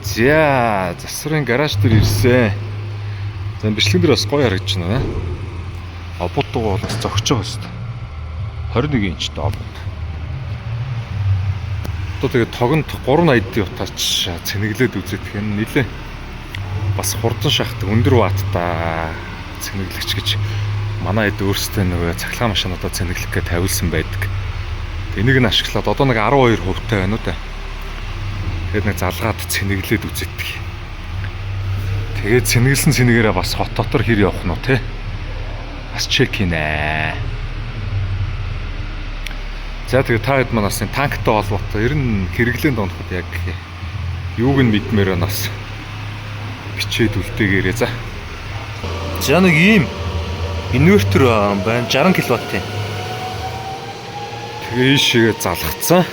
За засварын гараж дээр ирсэн. За бичлэгэн дээр бас гоё харагдаж байна. Обод дуу бол бас зогсож байгаа шүү дээ. 21 инчтэй обод. Одоо тэгээд тогонд 380-ийн утаач цэнэглээд үзэх юм нэлээ. Бас хурдан шахдаг өндөр ваттаа цэнэглэгч гэж манай хэд өөрсдөө нөгөө цахилгаан машинуудаа цэнэглэх гэж тавилсан байдаг. Энийг нь ашиглаад одоо нэг 12% таа байна уу да. Тэгээд нэг залгаад цэнэглээд үздэг. Тэгээд цэнэглэсэн цэнэгээрээ бас хот дотор хэр явах нь уу те. Бас чек хийнэ. За тэгээд та хэд манаас танктай холбоотой ер нь хэрэглээнд оноход яг юуг нь мэдмээр нас бичээд үлдээгээрээ за. За нэг ийм инвертер байна 60 кВт-ийн. Тэгээ ийшээ залгацсан.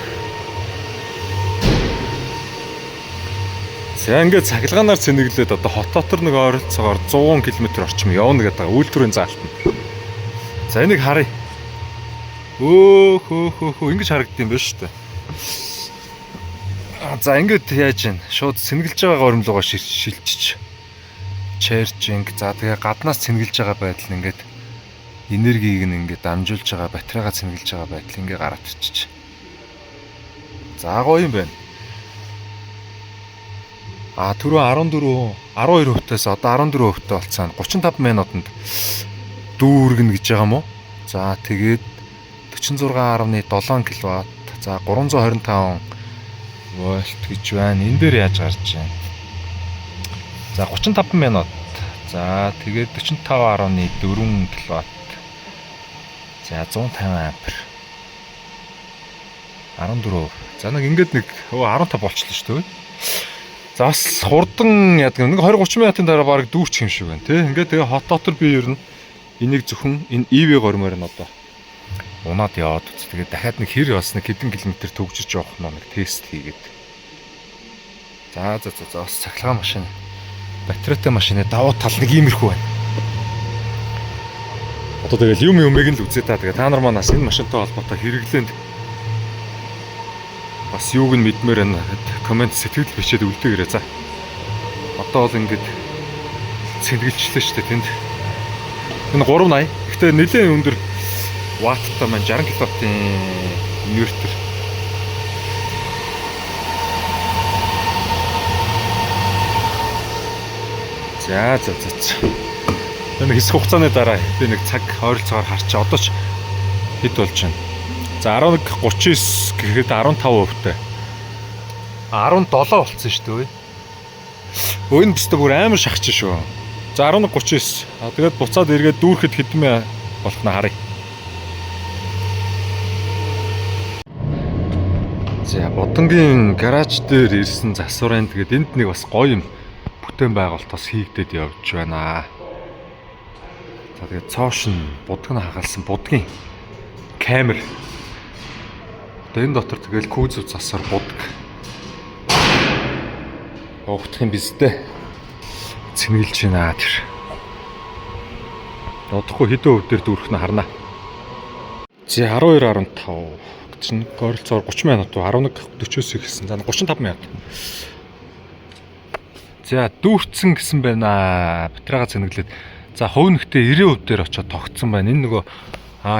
За ингээд цахилгаанаар цэнэглээд одоо хот дотор нэг ойролцоогоор 100 км орчим явна гэдэг үйлдвэрийн заалтанд. За энийг харъя. Хөө ингэж харагдсан юм байна шүү дээ. За ингээд яаж вэ? Шууд цэнгэлж байгаа горимлогоо шилжиж. Чаржинг. За тэгээ гаднаас цэнгэлж байгаа байдал нь ингээд энергийг нь ингээд дамжуулж байгаа батарейгаа цэнгэлж байгаа байдал ингээд гараад ирчих. За гоё юм байна. Түрүү 12%-аас одоо 14%-тэй болцсон. 35 минутанд дүүргэнэ гэж байгаа юм уу? За тэгээд 46.7 кВт. За 325 вольт гэж байна. Энэ дээр яаж гарч байна? За 35 минут. За тэгээд 45.4 кВт. За 150 ампер. 14%. За нэг ингээд нэг 15 болчихлоо шүү дээ. За бас хурдан яадаг нэг 20-30 минутын дараа бараг дүүрчих юм шиг байна тий. Ингээд тэгээ хот дотор би ер нь энийг зөвхөн энэ EV гормоор нь одоо унаад яваад үз. Тэгээд дахиад нэг хэр бас нэг хэдэн километр төгжиж явах нь нэг тест хийгээд. За бас цахилгаан машин. Батарейтай машины давуу тал нэг иймэрхүү байна. Одоо тэгэл юмыг нь л үзээ та. Тэгээ та нар манаас энэ машинтай холбоотой хэрэглээнд бас юуг нь мэдмээр байна гэхэд комент сэтгэл бичээд үлдээгээрэй за. Одоо бол ингээд цэнгэлжлээ шүү дээ тэнд. Энэ 380. Гэхдээ нэлээд өндөр ватттай маань 60 кВт-ийн инвертер. За. Энэ хэсэг хугацааны дараа би нэг цаг ойролцоогоор харчаа. Одоо ч хэд болж байна? За 11:39 гэхэд 15%-тэй. 17 болцсон шүү дээ. Өөнд бистэ бүр амар шахчих шүү. За 11:39. Тэгээд буцаад эргээд дүүрэхэд хэдэн болох нь харъя. За Бодонгийн гараж дээр ирсэн засварын тэгээд энд нэг бас гоё юм бүтээн байгуулалт бас хийгдээд явж байна. За тэгээд цоош нь будаг нь хагалсан будгийн камер. Энэ дотор тэгэл күүзв засаар будаг. Оогдох юм биз дээ. Цэнгэлж байна тэр. Одохгүй хэдэн хөв дээр дүүрэх нь харна. За 12:15 чинь ойролцоогоор 30 минут 11:40-оос эхэлсэн. За 35 минут. За дүүрцэн гэсэн байна. Батарейгаа цэнэглээд. За хувь нэгтээ 90% дээр очиод тогтсон байна. Энэ нөгөө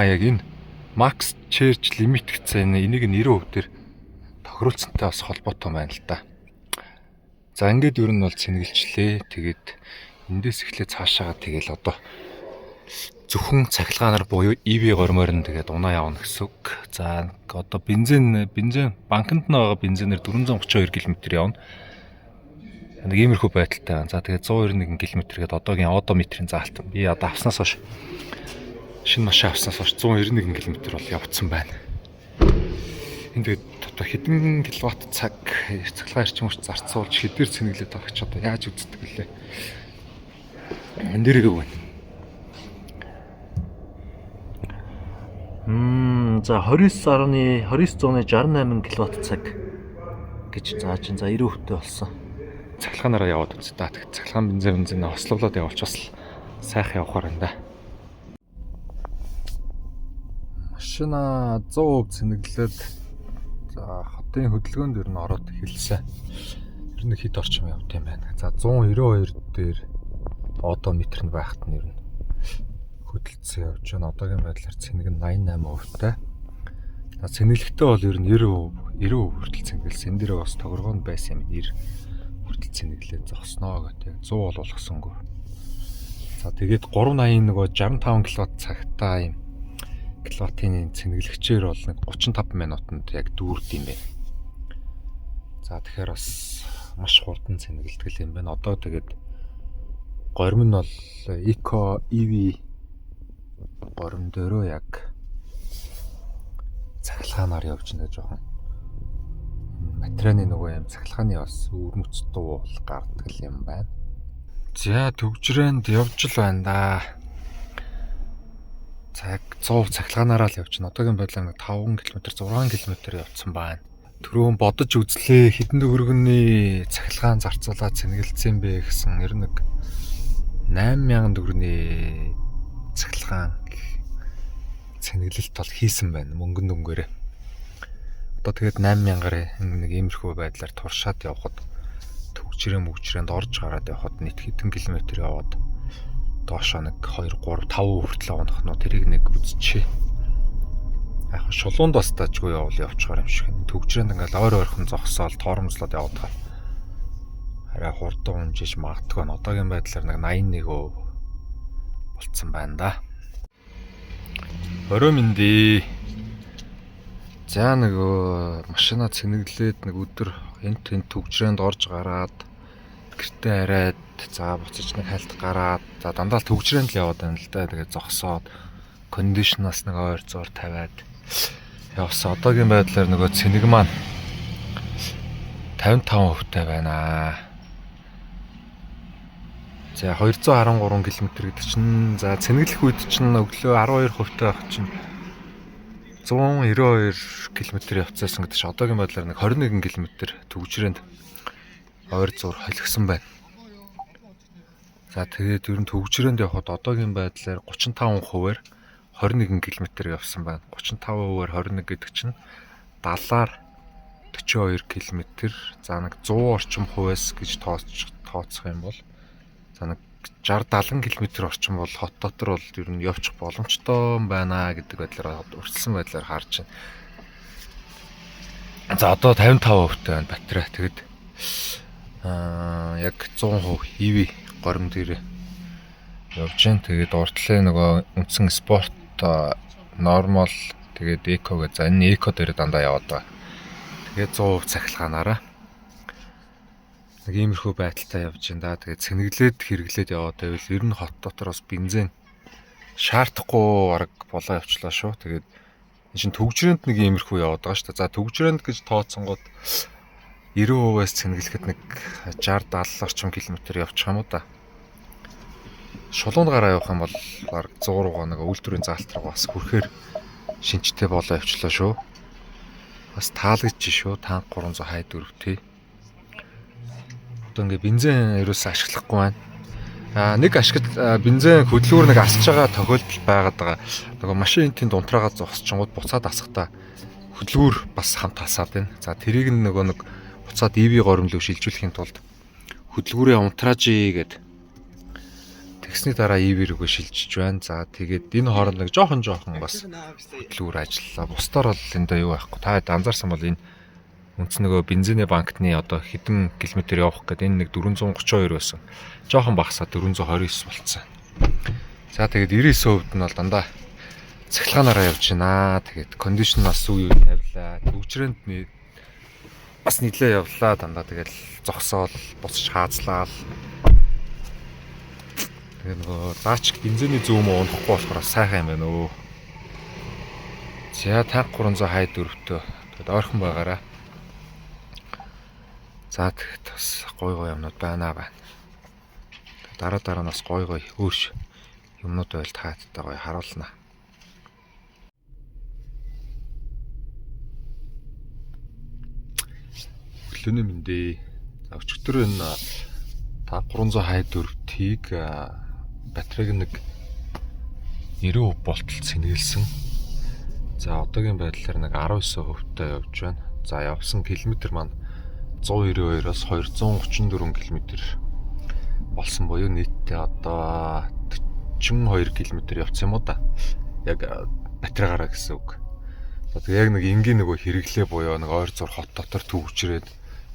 яг энэ Max Charge Limit гэсэн энийг 90% дээр тохируулсантай бас холбоотой байна л да. За ингээд ер нь бол цэнгэлжлээ. Тэгээд эндээс эхлээд цаашаага тэгэл одоо зөвхөн цахилгаанаар буюу EV гормоор нь тэгээд унаа явна гэсэн үг. За одоо бензин банкнд нь байгаа бензинээр 432 км явна. Нэг иймэрхүү байдалтай байна. За тэгээд 191 км гээд одоогийн одометрийн заалт. Би одоо авснаас хойш шинэ машин авснаас хойш 191 км бол явцсан байна. Энд тэгээд одоо хэдэн киловатт цаг цахилгаан эрчим хүч зарцуулж хэдээр цэнэглээд байгаа ч одоо яаж үздэг вүлээ. Энэ дээрээ байна. За 29.68 кВт цаг гэж зааж чинь за 90%-тэй болсон. Цахилгаанаараа яваад үзье да. Тэгэхээр цахилгаан бензин ословлоод явуулч бас сайхан явахаар байна да. Машина 100% цэнэглээд за хотын хөдөлгөөн дээр нь ороод эхэлсэн. ер нь хэд орчим явт юм байна. За 192 дээр одометр нь байхад нь ер нь хөдөлгцэн явж байна. Одоогийн байдлаар цэник нь 88% тай. За цэнэглэхтэй бол ер нь 90% хүртэл цэнгэлсэн. Энэ дээр бас тохиргоонд байсан юм 90 хүртэл цэнэглээд зогсноо гэдэг. 100 бол болгосонгүй. За тэгээд 380 нөгөө 65 кВт цагтаа юм киловаттын цэнэглэгчээр бол нэг 35 минутанд яг дүүрд юм байна. За тэгэхээр бас маш хурдан цэнэглэдэг юм байна. Одоо тэгээд горим нь бол Eco EV горим дөрөө яг цахилгаанаар явж байгаа жоохон. Материаны нөгөө юм цахилгааны бас өрнөц дуу бол гардаг юм байна. За төгжрээнд явж л байна да. Цаг 100 цахилгаанаараа л явж байна. Одоогийн байдлаар 5 км 6 км явцсан байна. Түрүүн бодож үзлээ хэдэн төгрөгний цахилгаан зарцуулаад цэнгэлцсэн бэ гэсэн ер нь 8000 төгрөгийн цахилгаан цэнэглэлт бол хийсэн байна мөнгөн дүнгээрээ. Одоо тэгээд 8000-аар нэг иймэрхүү байдлаар туршаад явхад төгжрээнд орж гараад явхад нийт хэдэн километр яваад доошоо нэг 2 3 5 хүртэл унах нь тэрийг нэг үзчихье. Яг шулуунд бас дажгүй явчихаар юм шиг. Төгжрээнд ингээл ойрхон зогсоол тоормжлоод яваад байгаа. Арай хурдан унжиж магадгүй. Одоогийн байдлаар нэг 81% болцсон байна да. Орой минь. За нөгөө машина цэнэглээд нэг өдөр энэ төгжрээнд орж гараад гэртээ хараад за буцаж нэг хальт гараад за дандаа л төгжрээнд л яваад байна л да. Тэгээд зогсоод кондишнаас нэг ойр зур тавиад явсан. Одоогийн байдлаар нөгөө цэнэг маань 55% тай байна. За 213 км гэдэг чинь за цэнэглэх үед чинь өглөө 12% тай байх чинь 192 км явцсан гэдэг чинь одоогийн байдлаар нэг 21 км төгжрээнд ойр зур холигсон байна. За тэгээд ер нь төгжрээнд явхад одоогийн байдлаар 35%-аар 21 км явсан байна. 35%-аар 21 гэдэг чинь 70-аар 42 км. За нэг 100 орчим хувиас гэж тооцох юм бол за нэг 60-70 км орчим бол хот дотор бол ер нь явчих боломжтой байна гэдэг байдлаар өрсөлдсөн байдлаар харж байна. За одоо 55% тай байна батарей. Тэгэд яг 100% EV горим дээр явж байна. Тэгээд уртлын нөгөө үндсэн спорт нормал тэгээд эко гэж за энэ эко дээр дандаа яваад байгаа. Тэгээд 100% цахилгаанаараа нэг иймэрхүү байдалтай явж байна да. Тэгээд цэнэглээд хэрэглээд яваад байвал ер нь хот дотор бас бензин шаардахгүй арга болоо явчлаа шүү. Тэгээд энэ чинь төгжрээнд нэг иймэрхүү яваад байгаа шүү дээ. За төгжрээнд гэж тооцсонгод 90%-аас цэнэглэхэд нэг 60-70 орчим километр явчих юм уу да. Шулуунд гараа явах юм бол баг 100 руугаа нэг үйлдвэрийн заалт руу бас хүрэхээр шинжтэй болоо явчлаа шүү. Бас таалагдж шүү. Танк 300 хай дөрөвтэй. Одоо ингээ бензин ерөөсөө ашиглахгүй байна. Нэг бензин хөдөлгүүр нэг асж байгаа тохиолдол байгаад байгаа. Нөгөө машин тэнд унтраагаа зогсчингууд буцаад асахта хөдөлгүүр бас хамт асаад байна. За тэрийг нөгөө нэг буцаад EV горимлуу шилжүүлэхийн тулд хөдөлгүүрээ унтраажээ гэд тэгсний дараа EV рүүгээ шилжиж байна. За тэгээд энэ хооронд нэг жоохон бас хөдөлгүүр ажиллалаа. Бусдаар бол эндээ юу байхгүй. Та анзаарсан бол энэ үнц нөгөө бензиний банкны одоо хэдэн километр явах гэдэг энэ нэг 432 байсан. Жоохон багасаад 429 болцсон. За тэгээд 99% нь бол дандаа цахилгаанаараа явж байна. Тэгээд кондишн бас үе тавилаа. Төгжрээнд бас нийлээ явлаа дандаа. Тэгээд зогсоол, буцаж хаацлаа. Тэгээд нөгөө заач бензиний зүүм унахгүй болохоор сайхан юм байна өө. За танк 300 хай дөрөвтөө. Тэгээд ойрхон байгаараа. За тэгэхэд бас гой юмнууд байна. Дараа нь бас гой өөрш юмнууд байл тааттай гоё харуулна. Өглөөний мэндэ. За өчигдөр энэ та 300 хай дөрөвтийг батарейг нэг 90% болтол цэнгэлсэн. За одоогийн байдлаар нэг 19% таа явж байна. За явсан километр маань 192-оос 234 км болсон буюу нийтдээ одоо 42 км явцсан юм уу да. Яг батраагаараа гэсэн үг. За тэг яг нэг энгийн нөгөө хэрэглээ буюу нэг ойр зур хот дотор төвчрээд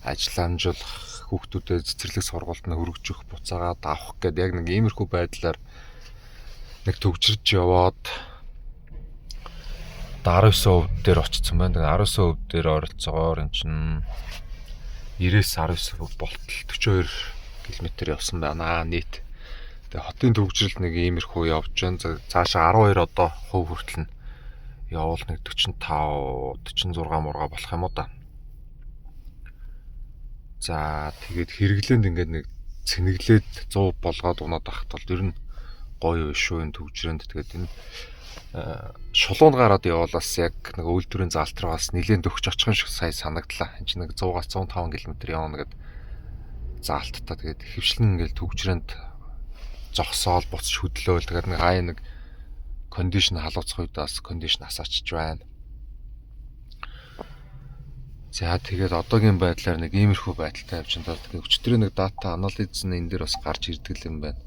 ажил амжуулах, хүүхдүүдэд цэцэрлэг сургуульд нь хөргөжих, буцаагаад авах гэдэг яг нэг иймэрхүү байдлаар нэг төвчрж яваад 19% дээр очсон байна. Тэгээ 19% дээр оролцоогоор эн чинь 90-19% болтол 42 км явсан байна нийт. Тэгээ хотын төвчрэлд нэг иймэрхүү явж байна. Цаашаа 12 одоо хувь хүртэл нь явал нэг 45-46 мурга болох юм уу да. За тэгээд хэрэглээнд ингээд нэг цэнэглээд 100 болгоод унаад ахт бол ер нь гоё шүү энэ төвчрээнд. Тэгээд энэ шулуунд гараад явуулаас яг нэг үйлдвэрийн заалтраас нэлээд өгч очих шиг сая санагдлаа. Энд чинь нэг 100-аас 105 км явна гэд заалттай. Тэгээд хөвчлэн ингээл төвчрээнд зогсоол буцаж хөдлөөл. Тэгээд нэг хаа нэг кондишн халууцах үедээс кондишн асаачж байна. За тэгээд одоогийн байдлаар нэг иймэрхүү байдалтай явж байна. Тэгээд өчтөрөө нэг дата анализ нь энэ дээр бас гарч ирдэг юм байна.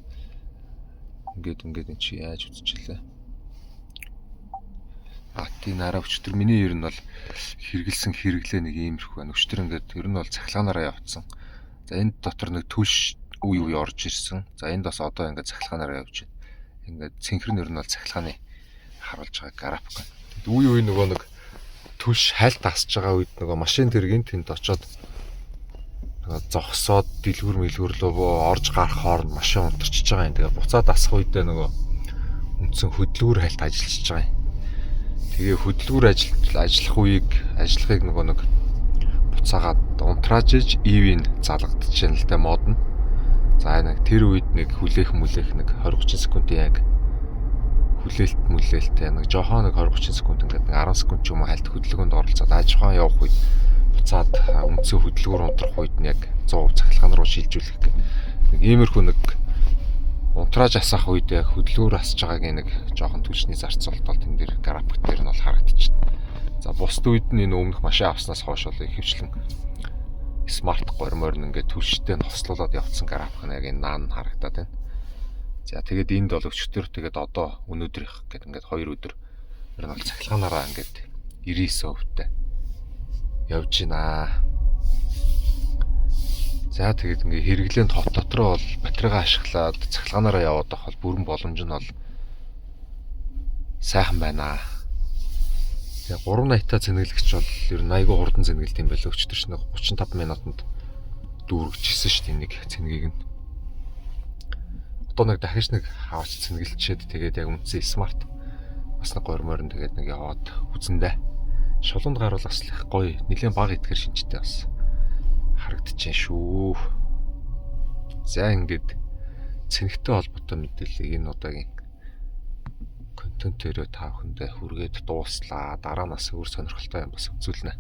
Ингээд эн чи яаж үзчихлээ. Тийм араа өчтөр миний ер нь бол хэрэгэлсэн хэрэглээ нэг иймэрхүү байна. Өчтөр ингээд ер нь бол цахилгаанаараа явцсан. За энэ дотор нэг төлш үе орж ирсэн. За энд бас одоо ингээд цахилгаанаараа явж байна. Ингээд цэнхэр ер нь бол цахилгааны харуулж байгаа график байна. Тэгэд үе нөгөө нэг төлш хайлт тасж байгаа үед нөгөө машин тэргийн тэнд очоод зогсоод дэлгүр рүү орж гарах хооронд машин унтарчиж байгаа юм. Тэгээ буцаад асах үедээ нөгөө үндсэн хөдөлгүүр хайлт ажиллаж байгаа юм. Тэгээ хөдөлгүүр ажиллахыг нөгөө нэг буцаагаад унтрааж иж ивийн залгадж байна л да мод нь. За нэг тэр үед нэг хүлээх нэг 20-30 секундын яг хүлээлттэй нэг жоохон нэг 20-30 секунд ингээд нэг 10 секунд ч юм уу хальт хөдөлгөөнд оролцоод аж ахуйн явах үед буцаад үндсэн хөдөлгүүр унтрах үед нь яг 100% цахилгаан руу шилжүүлэх гэх нэг иймэрхүү нэг унтрааж асах үед яг хөдөлгүүр асж байгааг нэг жоохон түлшний зарцуулалт бол тэн дээр график дээр нь бол харагдчихна. За бусд үед нь энэ өмнөх машин авснаас хойш бол ихэвчлэн смарт гормоор нь ингээд түлштэй нь хослуулаад явцсан график нь яг энэ наан харагдаад байна. За тэгээд энд бол өчтөр тэгээд одоо өнөөдрийнх гэдэг ингээд 2 өдөр ер нь бол цахилгаанаараа ингээд 99%-тай явж байна. За тэгээд ингээ хэрэглээнд хот дотроо бол батарейгаа ашиглаад цахилгаанаараа яваад авах бол бүрэн боломж нь бол сайхан байна. Тэгээ 380-та цэнэглэгч бол ер нь айгүй хурдан цэнэгэлт юм байлаа. Өчтөр ч нэг 35 минутанд дүүргэжсэн шүү дээ нэг цэнэгийг нь. Одоо нэг дахиж нэг хаваач цэнэгэлчээд тэгээд яг үнсэн смарт бас нэг гормоор нь тэгээд нэг яваад үзэндээ. Шулуунд гарвал бас их гоё нэлээд бага итгэр шинжтэй бас харагдчихээн шүү. За ингээд цэнэгтэй холбоотой мэдээллийг энэ удаагийн контентээрээ та бүхэндээ хүргээд дууслаа. Дараа нас өөр сонирхолтой юм бас үзүүлнэ.